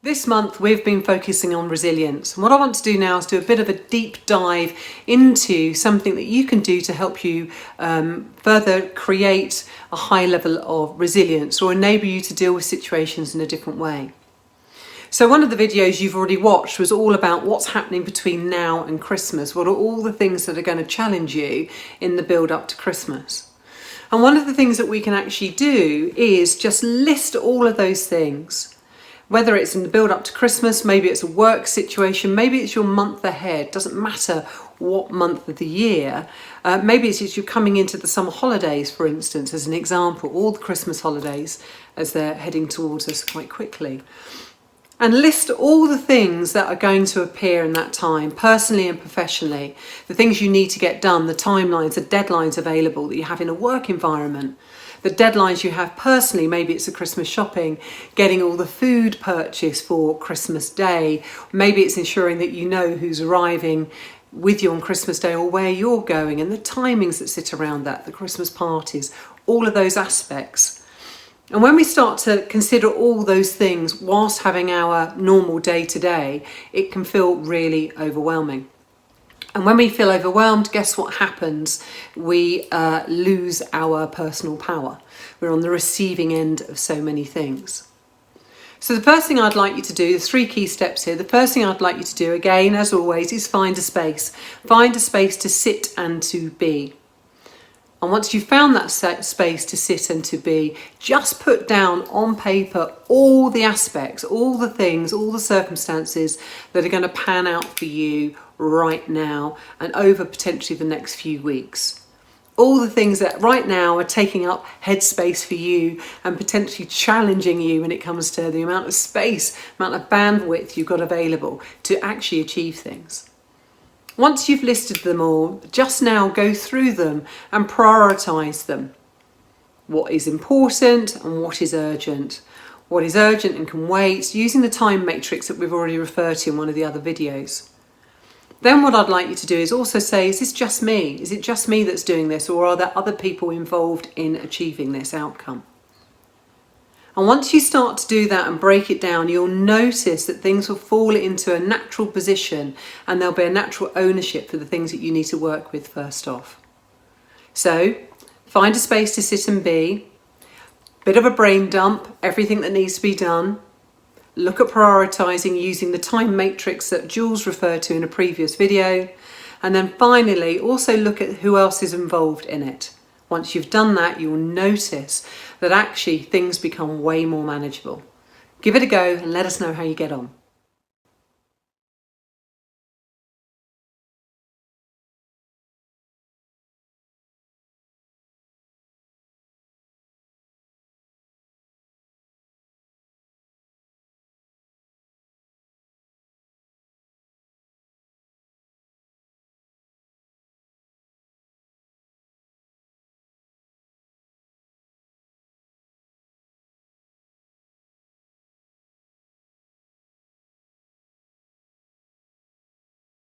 This month we've been focusing on resilience. And what I want to do now is do a bit of a deep dive into something that you can do to help you further create a high level of resilience or enable you to deal with situations in a different way. So one of the videos you've already watched was all about what's happening between now and Christmas. What are all the things that are going to challenge you in the build up to Christmas? And one of the things that we can actually do is just list all of those things. Whether it's in the build up to Christmas, maybe it's a work situation, maybe it's your month ahead, doesn't matter what month of the year. Maybe it's you're coming into the summer holidays, for instance, as an example, all the Christmas holidays as they're heading towards us quite quickly. And list all the things that are going to appear in that time, personally and professionally, the things you need to get done, the timelines, the deadlines available that you have in a work environment, the deadlines you have personally. Maybe it's the Christmas shopping, getting all the food purchased for Christmas Day. Maybe it's ensuring that you know who's arriving with you on Christmas Day or where you're going and the timings that sit around that, the Christmas parties, all of those aspects. And when we start to consider all those things whilst having our normal day to day, it can feel really overwhelming. And when we feel overwhelmed, guess what happens? We lose our personal power. We're on the receiving end of so many things. So the first thing I'd like you to do, there's 3 key steps here. The first thing I'd like you to do, again, as always, is find a space. Find a space to sit and to be. And once you've found that space to sit and to be, just put down on paper all the aspects, all the things, all the circumstances that are going to pan out for you right now and over potentially the next few weeks. All the things that right now are taking up headspace for you and potentially challenging you when it comes to the amount of space, amount of bandwidth you've got available to actually achieve things. Once you've listed them all, just now go through them and prioritise them. What is important and what is urgent? What is urgent and can wait, using the time matrix that we've already referred to in one of the other videos. Then what I'd like you to do is also say, is this just me? Is it just me that's doing this, or are there other people involved in achieving this outcome? And once you start to do that and break it down, you'll notice that things will fall into a natural position and there'll be a natural ownership for the things that you need to work with first off. So find a space to sit and be, bit of a brain dump, everything that needs to be done. Look at prioritising using the time matrix that Jules referred to in a previous video. And then finally, also look at who else is involved in it. Once you've done that, you'll notice that actually things become way more manageable. Give it a go and let us know how you get on.